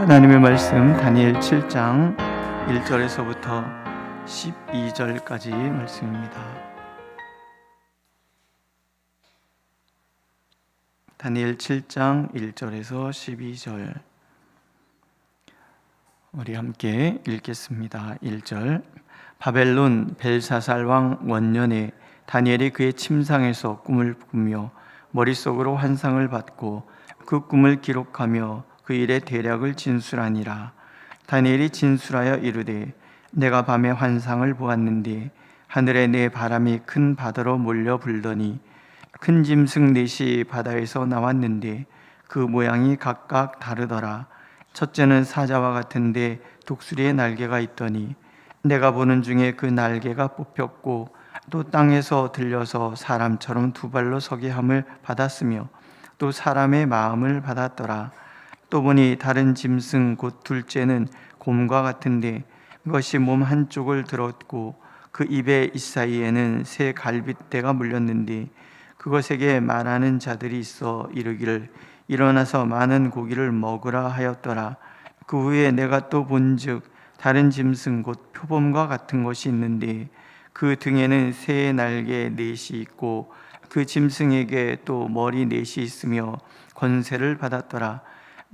하나님의 말씀 다니엘 7장 1절에서부터 12절까지 말씀입니다. 다니엘 7장 1절에서 12절 우리 함께 읽겠습니다. 1절 바벨론 벨사살 왕 원년에 다니엘이 그의 침상에서 꿈을 꾸며 머릿속으로 환상을 받고 그 꿈을 기록하며 그 일의 대략을 진술하니라. 다니엘이 진술하여 이르되 내가 밤에 환상을 보았는데 하늘에 네 바람이 큰 바다로 몰려 불더니 큰 짐승 넷이 바다에서 나왔는데 그 모양이 각각 다르더라. 첫째는 사자와 같은데 독수리의 날개가 있더니 내가 보는 중에 그 날개가 뽑혔고 또 땅에서 들려서 사람처럼 두 발로 서게 함을 받았으며 또 사람의 마음을 받았더라. 또 보니 다른 짐승 곧 둘째는 곰과 같은데 그것이 몸 한쪽을 들었고 그 입의 이사이에는 새 갈빗대가 물렸는데 그것에게 말하는 자들이 있어 이르기를 일어나서 많은 고기를 먹으라 하였더라. 그 후에 내가 또 본즉 다른 짐승 곧 표범과 같은 것이 있는데 그 등에는 새의 날개 넷이 있고 그 짐승에게 또 머리 넷이 있으며 권세를 받았더라.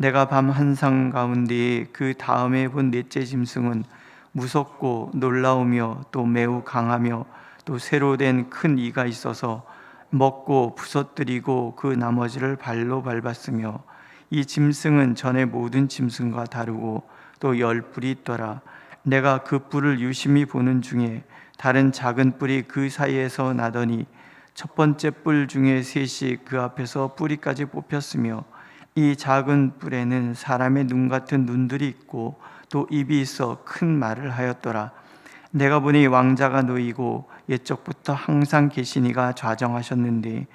내가 밤 환상 가운데 그 다음에 본 넷째 짐승은 무섭고 놀라우며 또 매우 강하며 또 새로 된 큰 이가 있어서 먹고 부서뜨리고 그 나머지를 발로 밟았으며 이 짐승은 전의 모든 짐승과 다르고 또 열 뿔이 있더라. 내가 그 뿔을 유심히 보는 중에 다른 작은 뿔이 그 사이에서 나더니 첫 번째 뿔 중에 셋이 그 앞에서 뿌리까지 뽑혔으며 이 작은 뿔에는 사람의 눈 같은 눈들이 있고 또 입이 있어 큰 말을 하였더라. 내가 보니 왕자가 놓이고 옛적부터 항상 계신 이가 좌정하셨는데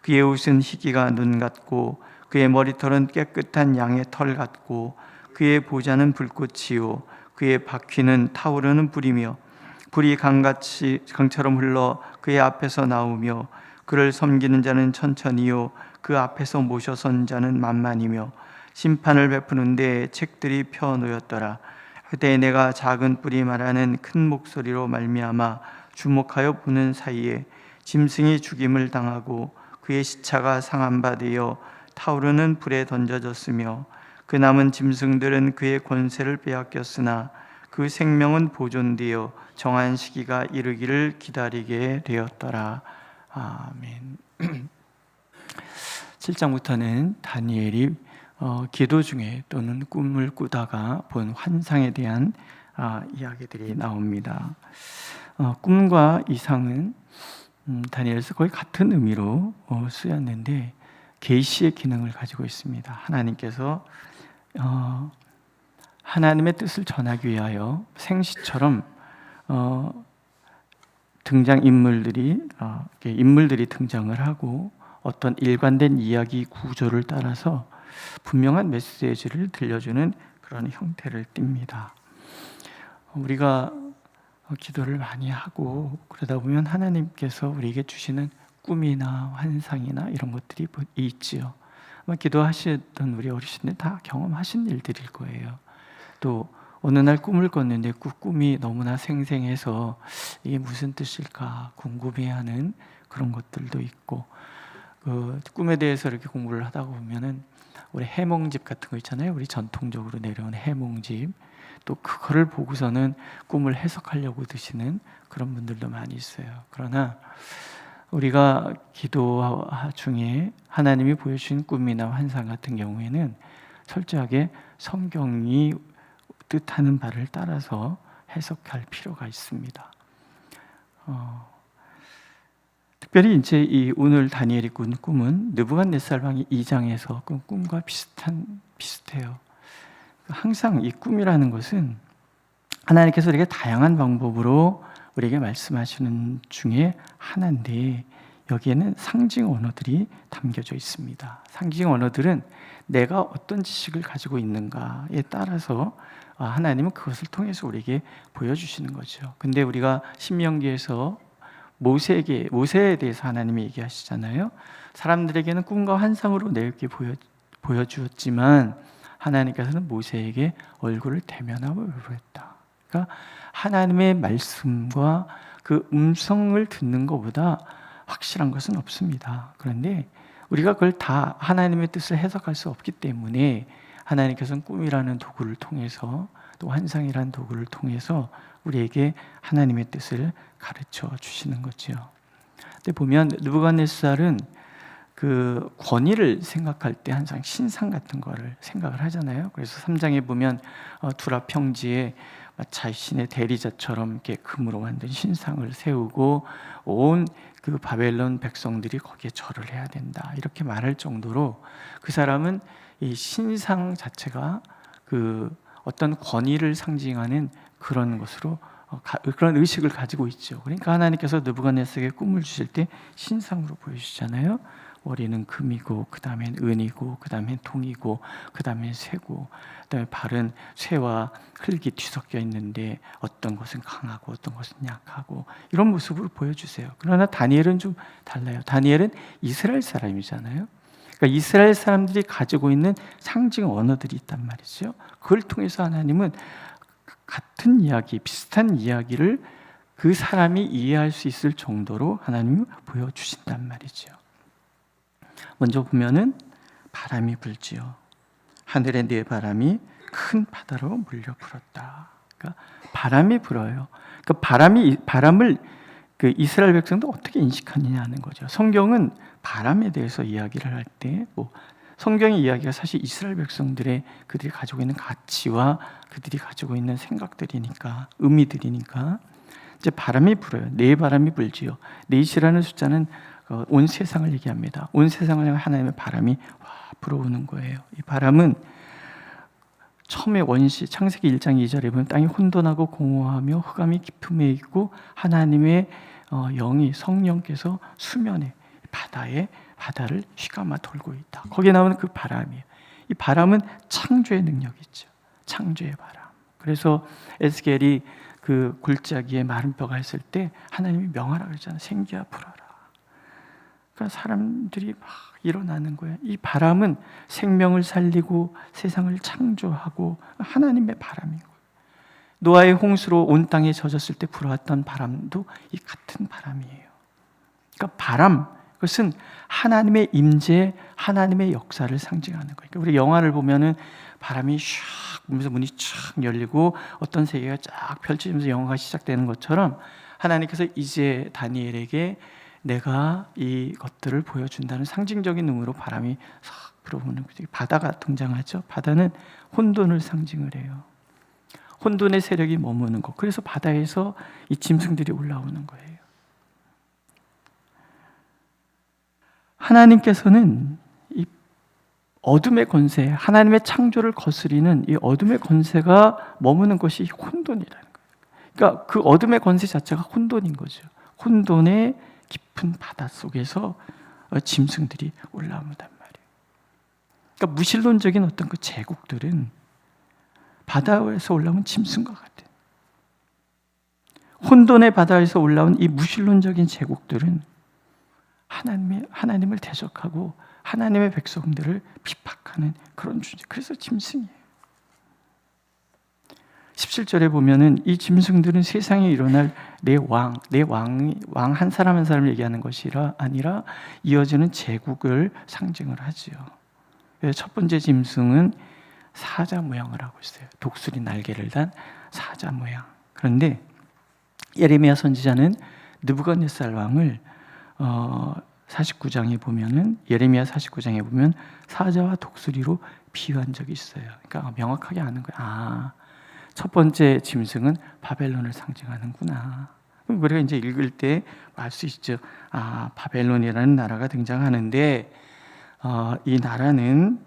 그의 옷은 희기가 눈 같고 그의 머리털은 깨끗한 양의 털 같고 그의 보좌는 불꽃이요 그의 바퀴는 타오르는 불이며 불이 강처럼 흘러 그의 앞에서 나오며 그를 섬기는 자는 천천히요 그 앞에서 모셔선 자는 만만이며 심판을 베푸는데 책들이 펴 놓였더라. 그때 내가 작은 뿔이 말하는 큰 목소리로 말미암아 주목하여 보는 사이에 짐승이 죽임을 당하고 그의 시차가 상한 바 되어 타오르는 불에 던져졌으며 그 남은 짐승들은 그의 권세를 빼앗겼으나 그 생명은 보존되어 정한 시기가 이르기를 기다리게 되었더라. 아멘. 7장부터는 다니엘이 기도 중에 또는 꿈을 꾸다가 본 환상에 대한 이야기들이 나옵니다. 꿈과 이상은 다니엘서 거의 같은 의미로 쓰였는데 계시의 기능을 가지고 있습니다. 하나님께서 하나님의 뜻을 전하기 위하여 생시처럼 인물들이 등장을 하고 어떤 일관된 이야기 구조를 따라서 분명한 메시지를 들려주는 그런 형태를 띱니다. 우리가 기도를 많이 하고 그러다 보면 하나님께서 우리에게 주시는 꿈이나 환상이나 이런 것들이 있지요. 아마 기도하시던 우리 어르신들 다 경험하신 일들일 거예요. 또 어느 날 꿈을 꿨는데 그 꿈이 너무나 생생해서 이게 무슨 뜻일까 궁금해하는 그런 것들도 있고 그 꿈에 대해서 이렇게 공부를 하다 보면은 우리 해몽집 같은 거 있잖아요. 우리 전통적으로 내려온 해몽집 또 그거를 보고서는 꿈을 해석하려고 드시는 그런 분들도 많이 있어요. 그러나 우리가 기도 중에 하나님이 보여주신 꿈이나 환상 같은 경우에는 철저하게 성경이 뜻하는 바를 따라서 해석할 필요가 있습니다. 특별히 이제 이 오늘 다니엘이 꾼 꿈은 느부갓네살 왕이 2장에서 꾼 꿈과 비슷해요. 항상 이 꿈이라는 것은 하나님께서 이렇게 다양한 방법으로 우리에게 말씀하시는 중에 하나인데 여기에는 상징 언어들이 담겨져 있습니다. 상징 언어들은 내가 어떤 지식을 가지고 있는가에 따라서 하나님은 그것을 통해서 우리에게 보여주시는 거죠. 근데 우리가 신명기에서 모세에 대해서 하나님이 얘기하시잖아요. 사람들에게는 꿈과 환상으로 내게 보여주었지만 하나님께서는 모세에게 얼굴을 대면하고 요구했다. 그러니까 하나님의 말씀과 그 음성을 듣는 것보다 확실한 것은 없습니다. 그런데 우리가 그걸 다 하나님의 뜻을 해석할 수 없기 때문에 하나님께서는 꿈이라는 도구를 통해서 또 환상이라는 도구를 통해서 우리에게 하나님의 뜻을 가르쳐 주시는 거죠. 근데 보면 느부갓네살은 그 권위를 생각할 때 항상 신상 같은 거를 생각을 하잖아요. 그래서 3장에 보면 두라 평지에 자신의 대리자처럼 이렇게 금으로 만든 신상을 세우고 온 그 바벨론 백성들이 거기에 절을 해야 된다 이렇게 말할 정도로 그 사람은 이 신상 자체가 그 어떤 권위를 상징하는 그런 것으로 그런 의식을 가지고 있죠. 그러니까 하나님께서 느부갓네살에게 꿈을 주실 때 신상으로 보여주시잖아요. 머리는 금이고, 그 다음엔 은이고, 그 다음엔 동이고, 그 다음엔 쇠고, 그 다음에 발은 쇠와 흙이 뒤섞여 있는데 어떤 것은 강하고 어떤 것은 약하고 이런 모습으로 보여주세요. 그러나 다니엘은 좀 달라요. 다니엘은 이스라엘 사람이잖아요. 그러니까 이스라엘 사람들이 가지고 있는 상징 언어들이 있단 말이죠. 그걸 통해서 하나님은 같은 이야기, 비슷한 이야기를 그 사람이 이해할 수 있을 정도로 하나님이 보여주신단 말이죠. 먼저 보면은 바람이 불지요. 하늘의 네 바람이 큰 바다로 몰려 불었다. 그러니까 바람이 불어요. 그 바람을 그 이스라엘 백성도 어떻게 인식하느냐는 거죠. 성경은 바람에 대해서 이야기를 할 때 성경의 이야기가 사실 이스라엘 백성들의 그들이 가지고 있는 가치와 그들이 가지고 있는 생각들이니까 의미들이니까 이제 바람이 불어요. 네 바람이 불지요. 넷이라는 숫자는 온 세상을 얘기합니다. 온 세상을 향해 하나님의 바람이 불어오는 거예요. 이 바람은 처음에 원시 창세기 1장 2절에 보면 땅이 혼돈하고 공허하며 흑암이 깊음에 있고 하나님의 영이 성령께서 수면에 바다를 휘감아 돌고 있다. 거기에 나오는 그 바람이에요. 이 바람은 창조의 능력이 있죠. 창조의 바람. 그래서 에스겔이 그 골짜기에 마른 뼈가 했을 때 하나님이 명하라 그러잖아요. 생기야 불어라. 그러니까 사람들이 막 일어나는 거예요. 이 바람은 생명을 살리고 세상을 창조하고 하나님의 바람인 거예요. 노아의 홍수로 온 땅에 젖었을 때 불어왔던 바람도 이 같은 바람이에요. 그러니까 바람, 그것은 하나님의 임재, 하나님의 역사를 상징하는 거예요. 그러니까 우리 영화를 보면은 바람이 샥 불면서 문이 쫙 열리고 어떤 세계가 쫙 펼쳐지면서 영화가 시작되는 것처럼 하나님께서 이제 다니엘에게 내가 이것들을 보여준다는 상징적인 의미로 바람이 싹 불어오는 거죠. 바다가 등장하죠. 바다는 혼돈을 상징을 해요. 혼돈의 세력이 머무는 것. 그래서 바다에서 이 짐승들이 올라오는 거예요. 하나님께서는 이 어둠의 권세, 하나님의 창조를 거스리는 이 어둠의 권세가 머무는 것이 혼돈이라는 거예요. 그러니까 그 어둠의 권세 자체가 혼돈인 거죠. 혼돈의 깊은 바다 속에서 짐승들이 올라온단 말이에요. 그러니까 무신론적인 어떤 그 제국들은 바다에서 올라온 짐승과 같아요. 혼돈의 바다에서 올라온 이 무신론적인 제국들은 하나님을 대적하고 하나님의 백성들을 핍박하는 그런 존재. 그래서 짐승이에요. 17절에 보면은 이 짐승들은 세상에 일어날 내 왕 한 사람 한 사람을 얘기하는 것이 아니라 이어지는 제국을 상징을 하지요. 첫 번째 짐승은 사자 모양을 하고 있어요. 독수리 날개를 단 사자 모양. 그런데 예레미야 선지자는 느부갓네살 왕을 49장에 보면은 예레미야 49장에 보면 사자와 독수리로 비유한 적이 있어요. 그러니까 명확하게 아는 거야. 첫 번째 짐승은 바벨론을 상징하는구나. 우리가 이제 읽을 때 알 수 있죠. 바벨론이라는 나라가 등장하는데 이 나라는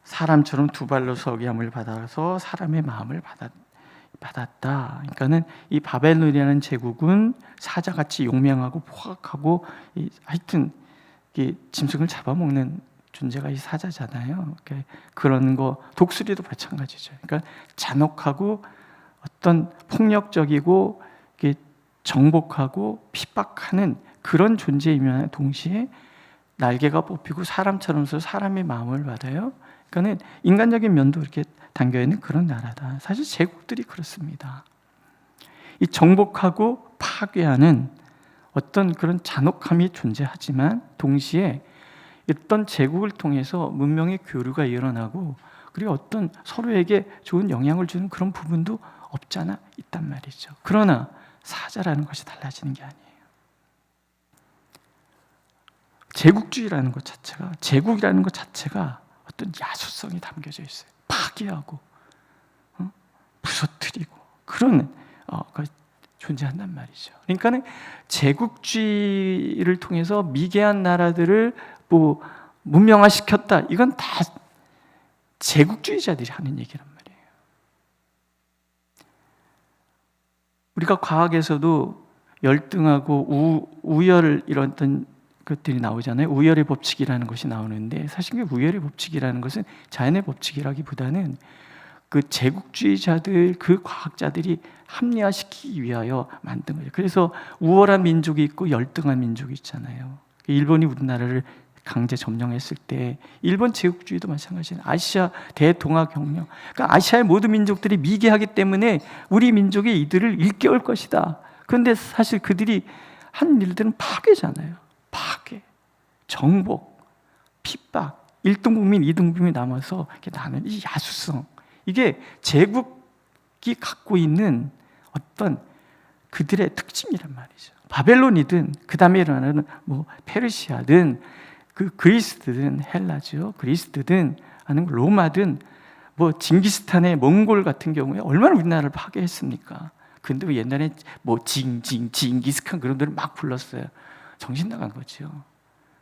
사람처럼 두 발로 서기 함을 받아서 사람의 마음을 받았다. 그러니까는 이 바벨론이라는 제국은 사자같이 용맹하고 포악하고 하여튼 짐승을 잡아먹는 존재가 이 사자잖아요. 그런 거 독수리도 마찬가지죠. 그러니까 잔혹하고 어떤 폭력적이고 정복하고 핍박하는 그런 존재이면 동시에 날개가 뽑히고 사람처럼 사람의 마음을 받아요. 그러니까 인간적인 면도 이렇게 담겨 있는 그런 나라다. 사실 제국들이 그렇습니다. 이 정복하고 파괴하는 어떤 그런 잔혹함이 존재하지만 동시에 어떤 제국을 통해서 문명의 교류가 일어나고 그리고 어떤 서로에게 좋은 영향을 주는 그런 부분도 없지 않아 있단 말이죠. 그러나 사자라는 것이 달라지는 게 아니에요. 제국주의라는 것 자체가, 제국이라는 것 자체가 어떤 야수성이 담겨져 있어요. 파괴하고 부서뜨리고 그런 존재한단 말이죠. 그러니까 제국주의를 통해서 미개한 나라들을 문명화시켰다. 이건 다 제국주의자들이 하는 얘기란 말이에요. 우리가 과학에서도 열등하고 우열 이런 것들이 나오잖아요. 우열의 법칙이라는 것이 나오는데 사실 그 우열의 법칙이라는 것은 자연의 법칙이라기보다는 그 제국주의자들, 그 과학자들이 합리화시키기 위하여 만든 거예요. 그래서 우월한 민족이 있고 열등한 민족이 있잖아요. 일본이 우리나라를 강제 점령했을 때 일본 제국주의도 마찬가지예요. 아시아 대동아 경영. 그러니까 아시아의 모든 민족들이 미개하기 때문에 우리 민족이 이들을 일깨울 것이다. 그런데 사실 그들이 한 일들은 파괴잖아요. 파괴, 정복, 핍박, 1등 국민, 2등 국민이 남아서 이렇게 나는 이 야수성. 이게 제국이 갖고 있는 어떤 그들의 특징이란 말이죠. 바벨론이든 그 다음에 일어나는 페르시아든 그 그리스든 헬라죠. 그리스든 아니면 로마든 징기스탄의 몽골 같은 경우에 얼마나 우리나라를 파괴했습니까? 근데 왜 옛날에 징기스칸 그런 데를 막 불렀어요. 정신 나간 거죠.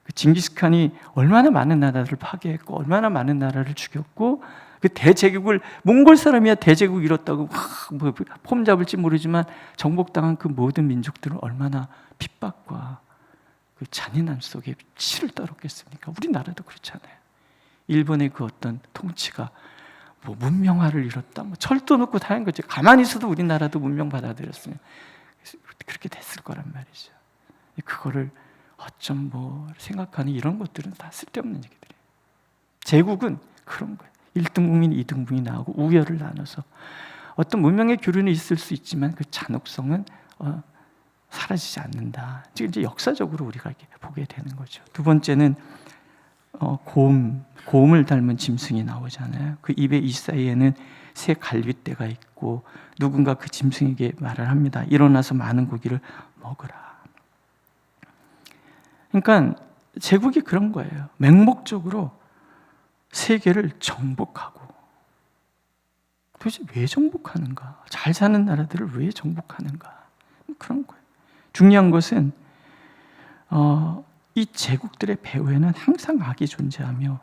그 징기스칸이 얼마나 많은 나라들을 파괴했고 얼마나 많은 나라를 죽였고 그 대제국을 몽골 사람이야 대제국 이뤘다고 폼 잡을지 모르지만 정복당한 그 모든 민족들은 얼마나 핍박과 그 잔인함 속에 치를 떨었겠습니까? 우리나라도 그렇잖아요. 일본의 그 어떤 통치가 문명화를 이뤘다, 철도 넣고 다른 거죠. 가만히 있어도 우리나라도 문명 받아들였어요. 그렇게 됐을 거란 말이죠. 그거를 어쩜 생각하니 이런 것들은 다 쓸데없는 얘기들이에요. 제국은 그런 거예요. 1등 국민, 2등 국민이 나오고 우열을 나눠서 어떤 문명의 교류는 있을 수 있지만 그 잔혹성은 사라지지 않는다. 지금 이제 역사적으로 우리가 이렇게 보게 되는 거죠. 두 번째는 곰을 닮은 짐승이 나오잖아요. 그 입의 이 사이에는 새 갈빗대가 있고 누군가 그 짐승에게 말을 합니다. 일어나서 많은 고기를 먹으라. 그러니까 제국이 그런 거예요. 맹목적으로 세계를 정복하고. 도대체 왜 정복하는가? 잘 사는 나라들을 왜 정복하는가? 그런 거예요. 중요한 것은 이 제국들의 배후에는 항상 악이 존재하며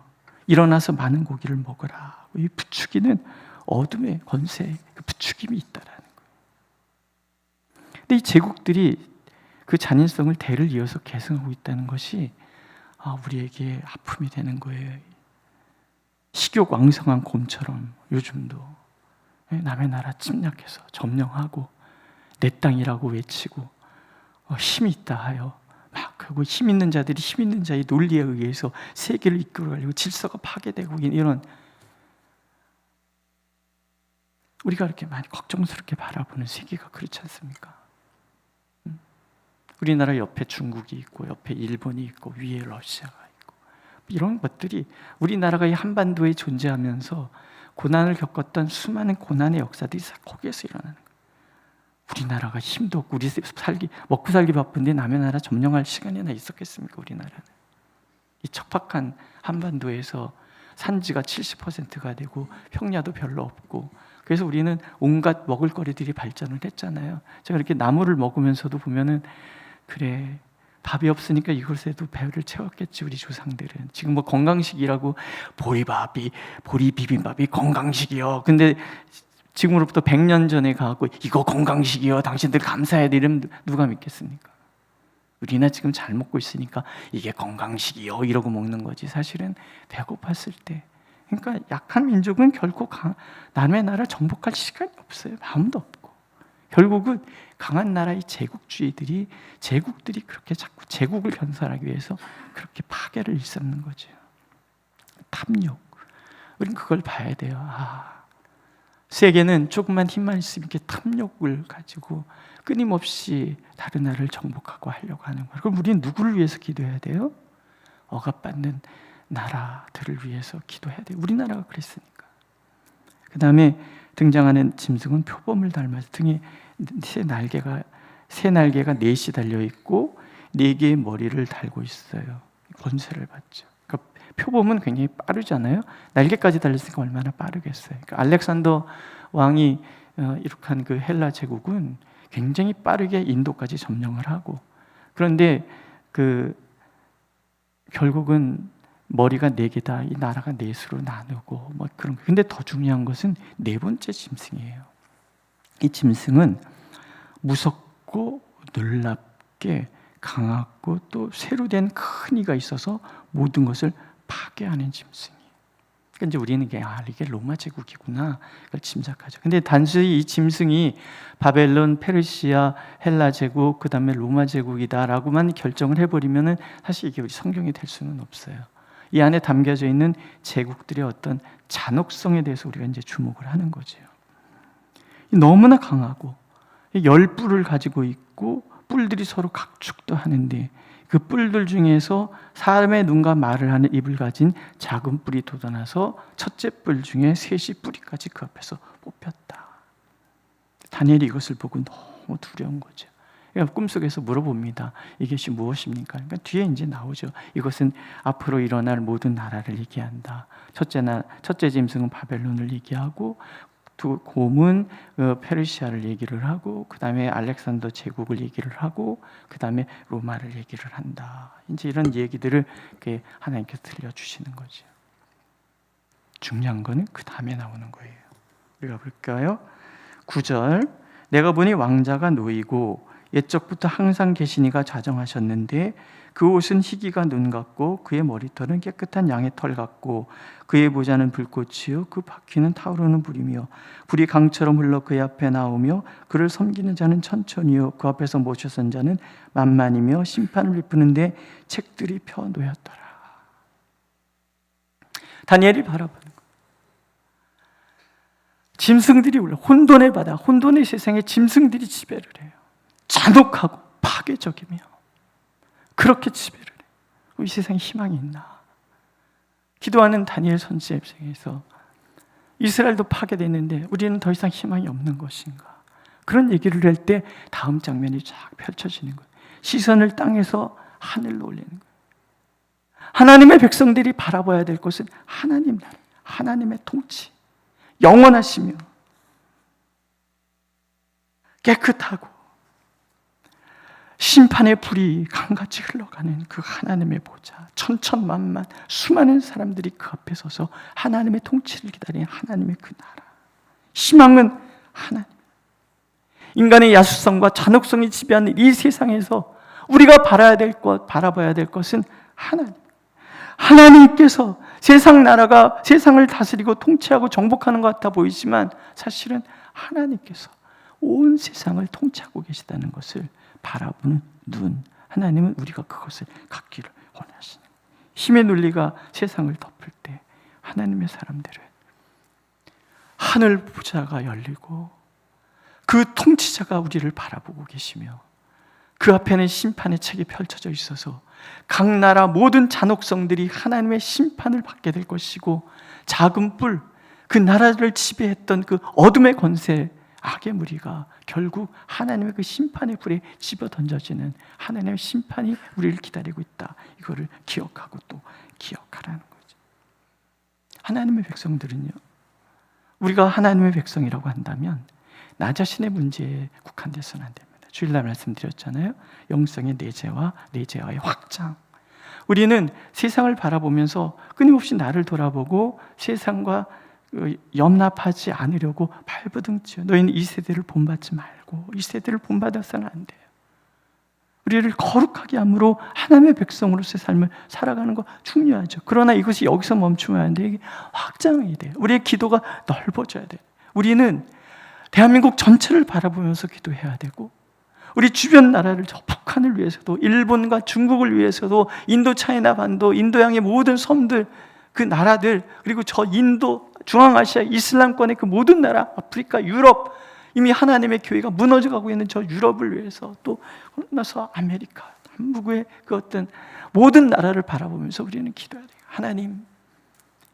일어나서 많은 고기를 먹으라. 이 부추기는 어둠의 권세, 그 부추김이 있다라는 거예요. 근데 이 제국들이 그 잔인성을 대를 이어서 계승하고 있다는 것이 우리에게 아픔이 되는 거예요. 식욕 왕성한 곰처럼 요즘도 남의 나라 침략해서 점령하고 내 땅이라고 외치고 힘이 있다 하여 그리고 힘 있는 자들이 힘 있는 자의 논리에 의해서 세계를 이끌어가려고 질서가 파괴되고 이런 우리가 이렇게 많이 걱정스럽게 바라보는 세계가 그렇지 않습니까? 우리나라 옆에 중국이 있고 옆에 일본이 있고 위에 러시아가 있고 이런 것들이 우리나라가 이 한반도에 존재하면서 고난을 겪었던 수많은 고난의 역사들이 거기에서 일어나는 거예요. 우리나라가 힘도 없고 우리 먹고 살기 바쁜데 남의 나라 점령할 시간이나 있었겠습니까? 우리나라는 이 척박한 한반도에서 산지가 70%가 되고 평야도 별로 없고 그래서 우리는 온갖 먹을거리들이 발전을 했잖아요. 제가 이렇게 나물을 먹으면서도 보면은 그래 밥이 없으니까 이것에도 배를 채웠겠지 우리 조상들은. 지금 건강식이라고 보리 비빔밥이 건강식이요. 근데 지금으로부터 100년 전에 가고 이거 건강식이요. 당신들 감사해야 돼. 이러면 누가 믿겠습니까? 우리나 지금 잘 먹고 있으니까 이게 건강식이요. 이러고 먹는 거지. 사실은 배고팠을 때. 그러니까 약한 민족은 결코 남의 나라를 정복할 시간이 없어요. 마음도 없고. 결국은 강한 나라의 제국들이 그렇게 자꾸 제국을 건설하기 위해서 그렇게 파괴를 일삼는 거죠. 탐욕, 우리는 그걸 봐야 돼요. 세계는 조금만 힘만 있으면 이렇게 탐욕을 가지고 끊임없이 다른 나라를 정복하고 하려고 하는 거예요. 그럼 우리는 누구를 위해서 기도해야 돼요? 억압받는 나라들을 위해서 기도해야 돼요. 우리나라가 그랬으니까. 그 다음에 등장하는 짐승은 표범을 닮아서 등에 새 날개가 넷이 달려있고 4개의 머리를 달고 있어요. 권세를 받죠. 그러니까 표범은 굉장히 빠르잖아요. 날개까지 달렸으니까 얼마나 빠르겠어요. 그러니까 알렉산더 왕이 이룩한 그 헬라 제국은 굉장히 빠르게 인도까지 점령을 하고, 그런데 결국은 머리가 4개다. 이 나라가 넷으로 나누고 뭐 그런 거. 근데 더 중요한 것은 4번째 짐승이에요. 이 짐승은 무섭고 놀랍게 강하고 또 새로 된 큰 이가 있어서 모든 것을 파괴하는 짐승이에요. 그러니까 이제 우리는 이게 로마 제국이구나 그걸 짐작하죠. 근데 단순히 이 짐승이 바벨론, 페르시아, 헬라 제국, 그 다음에 로마 제국이다라고만 결정을 해버리면은 사실 이게 우리 성경이 될 수는 없어요. 이 안에 담겨져 있는 제국들의 어떤 잔혹성에 대해서 우리가 이제 주목을 하는 거죠. 너무나 강하고 10뿔을 가지고 있고 뿔들이 서로 각축도 하는데 그 뿔들 중에서 사람의 눈과 말을 하는 입을 가진 작은 뿔이 돋아나서 첫째 뿔 중에 셋이 뿌리까지 그 앞에서 뽑혔다. 다니엘이 이것을 보고 너무 두려운 거죠. 그러니까 꿈속에서 물어봅니다. 이것이 무엇입니까? 그러니까 뒤에 이제 나오죠. 이것은 앞으로 일어날 모든 나라를 얘기한다. 첫째 짐승은 바벨론을 얘기하고, 두 곰은 페르시아를 얘기를 하고, 그 다음에 알렉산더 제국을 얘기를 하고, 그 다음에 로마를 얘기를 한다. 이제 이런 얘기들을 하나님께서 들려주시는 거죠. 중요한 거는 그 다음에 나오는 거예요. 우리가 볼까요? 9절, 내가 보니 왕자가 놓이고 옛적부터 항상 계시니가 자정하셨는데 그 옷은 희기가 눈 같고 그의 머리털은 깨끗한 양의 털 같고 그의 보좌는 불꽃이요 그 바퀴는 타오르는 불이며 불이 강처럼 흘러 그의 앞에 나오며 그를 섬기는 자는 천천히요 그 앞에서 모셔선 자는 만만이며 심판을 베푸는데 책들이 펴 놓였더라. 다니엘이 바라보는 거예요. 짐승들이 올라 혼돈의 바다, 혼돈의 세상에 짐승들이 지배를 해요. 잔혹하고 파괴적이며 그렇게 지배를 해요. 이 세상에 희망이 있나? 기도하는 다니엘 선지자 입장에서 이스라엘도 파괴됐는데 우리는 더 이상 희망이 없는 것인가? 그런 얘기를 할 때 다음 장면이 쫙 펼쳐지는 거예요. 시선을 땅에서 하늘로 올리는 거예요. 하나님의 백성들이 바라봐야 될 것은 하나님 나라, 하나님의 통치, 영원하시며 깨끗하고 심판의 불이 강같이 흘러가는 그 하나님의 보좌, 천천만만 수많은 사람들이 그 앞에 서서 하나님의 통치를 기다리는 하나님의 그 나라. 희망은 하나님. 인간의 야수성과 잔혹성이 지배하는 이 세상에서 우리가 바라봐야 될 것은 하나님. 하나님께서 세상 나라가 세상을 다스리고 통치하고 정복하는 것 같아 보이지만 사실은 하나님께서 온 세상을 통치하고 계시다는 것을 바라보는 눈, 하나님은 우리가 그것을 갖기를 원하시는 거예요. 힘의 논리가 세상을 덮을 때 하나님의 사람들은 하늘 보좌가 열리고 그 통치자가 우리를 바라보고 계시며 그 앞에는 심판의 책이 펼쳐져 있어서 각 나라 모든 잔혹성들이 하나님의 심판을 받게 될 것이고 작은 뿔, 그 나라를 지배했던 그 어둠의 권세, 악의 무리가 결국 하나님의 그 심판의 불에 집어 던져지는 하나님의 심판이 우리를 기다리고 있다. 이거를 기억하고 또 기억하라는 거죠. 하나님의 백성들은요, 우리가 하나님의 백성이라고 한다면 나 자신의 문제에 국한돼서는 안 됩니다. 주일날 말씀드렸잖아요. 영성의 내재와의 확장. 우리는 세상을 바라보면서 끊임없이 나를 돌아보고 세상과 염납하지 않으려고 발버둥치요. 너희는 이 세대를 본받지 말고 이 세대를 본받아서는 안 돼요. 우리를 거룩하게 함으로 하나님의 백성으로서의 삶을 살아가는 거 중요하죠. 그러나 이것이 여기서 멈추면 안 돼요. 이게 확장이 돼요. 우리의 기도가 넓어져야 돼요. 우리는 대한민국 전체를 바라보면서 기도해야 되고 우리 주변 나라를, 저 북한을 위해서도, 일본과 중국을 위해서도, 인도 차이나 반도, 인도양의 모든 섬들, 그 나라들, 그리고 저 인도, 중앙아시아, 이슬람권의 그 모든 나라, 아프리카, 유럽, 이미 하나님의 교회가 무너져가고 있는 저 유럽을 위해서, 또 나서 아메리카, 한국의 그 어떤 모든 나라를 바라보면서 우리는 기도해야 돼요. 하나님,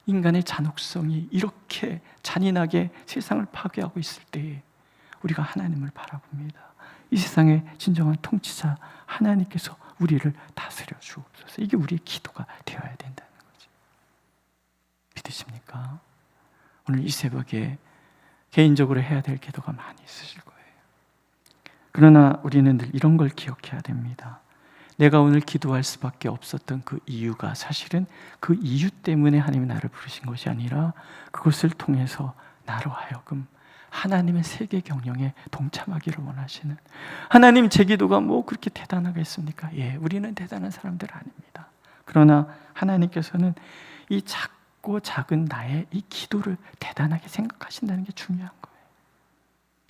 인간의 잔혹성이 이렇게 잔인하게 세상을 파괴하고 있을 때에 우리가 하나님을 바라봅니다. 이 세상의 진정한 통치자 하나님께서 우리를 다스려 주옵소서. 이게 우리의 기도가 되어야 된다는 거죠. 믿으십니까? 오늘 이 새벽에 개인적으로 해야 될 기도가 많이 있으실 거예요. 그러나 우리는 늘 이런 걸 기억해야 됩니다. 내가 오늘 기도할 수밖에 없었던 그 이유가 사실은 그 이유 때문에 하나님이 나를 부르신 것이 아니라 그것을 통해서 나로 하여금 하나님의 세계 경영에 동참하기를 원하시는, 하나님 제 기도가 뭐 그렇게 대단하겠습니까? 예, 우리는 대단한 사람들 아닙니다. 그러나 하나님께서는 이 작고 작은 나의 이 기도를 대단하게 생각하신다는 게 중요한 거예요.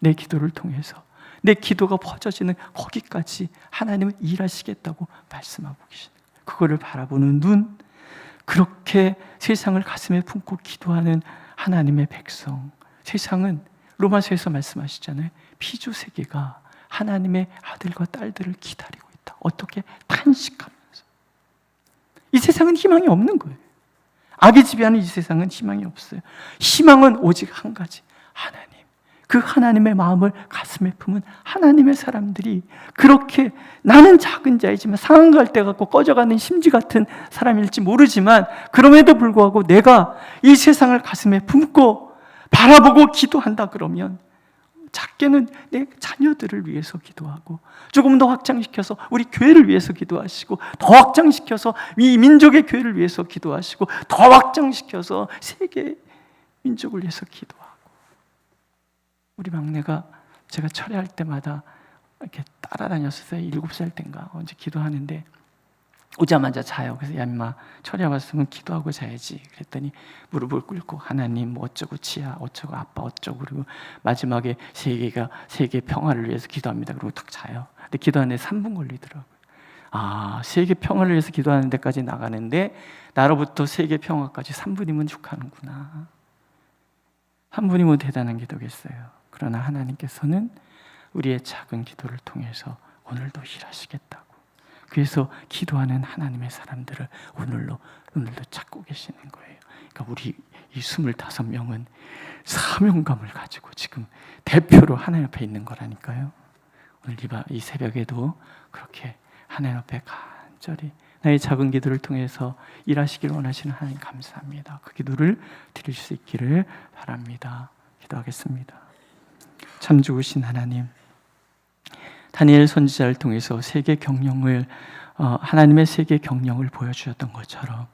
내 기도를 통해서 내 기도가 퍼져지는 거기까지 하나님은 일하시겠다고 말씀하고 계시는 거예요. 그거를 바라보는 눈, 그렇게 세상을 가슴에 품고 기도하는 하나님의 백성, 세상은 로마서에서 말씀하시잖아요. 피조 세계가 하나님의 아들과 딸들을 기다리고 있다. 어떻게? 탄식하면서. 이 세상은 희망이 없는 거예요. 악이 지배하는 이 세상은 희망이 없어요. 희망은 오직 한 가지, 하나님. 그 하나님의 마음을 가슴에 품은 하나님의 사람들이, 그렇게 나는 작은 자이지만 상한 갈 때 갖고 꺼져가는 심지 같은 사람일지 모르지만 그럼에도 불구하고 내가 이 세상을 가슴에 품고 바라보고 기도한다 그러면 작게는 내 자녀들을 위해서 기도하고, 조금 더 확장시켜서 우리 교회를 위해서 기도하시고, 더 확장시켜서 이 민족의 교회를 위해서 기도하시고, 더 확장시켜서 세계 민족을 위해서 기도하고. 우리 막내가 제가 철회할 때마다 이렇게 따라다녔어요. 7살 때인가 언제 기도하는데 오자마자 자요. 그래서 야 임마, 철야 왔으면 기도하고 자야지. 그랬더니 무릎을 꿇고 하나님 뭐 어쩌고 지야 어쩌고 아빠 어쩌고, 그리고 마지막에 세계 평화를 위해서 기도합니다. 그리고 딱 자요. 근데 기도하는데 3분 걸리더라고요. 아, 세계 평화를 위해서 기도하는 데까지 나가는데 나로부터 세계 평화까지 3분이면 족하는구나. 3분이면 대단한 기도겠어요. 그러나 하나님께서는 우리의 작은 기도를 통해서 오늘도 일하시겠다고, 그래서 기도하는 하나님의 사람들을 오늘도 찾고 계시는 거예요. 그러니까 우리 이 25명은 사명감을 가지고 지금 대표로 하나님 앞에 있는 거라니까요. 오늘 이 새벽에도 그렇게 하나님 앞에 간절히 나의 작은 기도를 통해서 일하시기를 원하시는 하나님 감사합니다. 그 기도를 드릴 수 있기를 바랍니다. 기도하겠습니다. 참 좋으신 하나님, 다니엘 선지자를 통해서 세계 경영을 하나님의 세계 경영을 보여주셨던 것처럼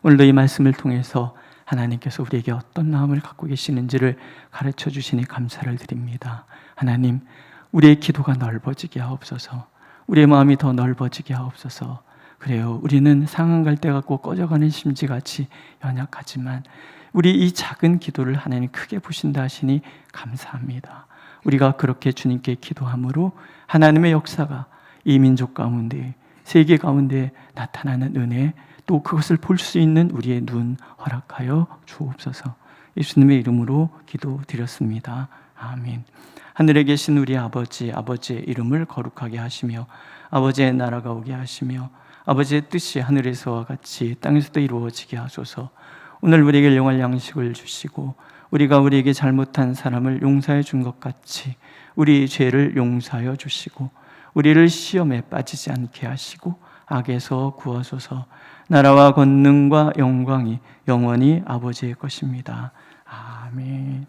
오늘도 이 말씀을 통해서 하나님께서 우리에게 어떤 마음을 갖고 계시는지를 가르쳐 주시니 감사를 드립니다. 하나님, 우리의 기도가 넓어지게 하옵소서. 우리의 마음이 더 넓어지게 하옵소서. 그래요, 우리는 상한 갈 때 갖고 꺼져가는 심지같이 연약하지만 우리 이 작은 기도를 하나님 크게 보신다 하시니 감사합니다. 우리가 그렇게 주님께 기도함으로 하나님의 역사가 이 민족 가운데, 세계 가운데 나타나는 은혜, 또 그것을 볼 수 있는 우리의 눈 허락하여 주옵소서. 예수님의 이름으로 기도드렸습니다. 아멘. 하늘에 계신 우리 아버지, 아버지의 이름을 거룩하게 하시며 아버지의 나라가 오게 하시며 아버지의 뜻이 하늘에서와 같이 땅에서도 이루어지게 하소서. 오늘 우리에게 일용할 양식을 주시고 우리가 우리에게 잘못한 사람을 용서해 준 것 같이 우리 죄를 용서하여 주시고 우리를 시험에 빠지지 않게 하시고 악에서 구하소서. 나라와 권능과 영광이 영원히 아버지의 것입니다. 아멘.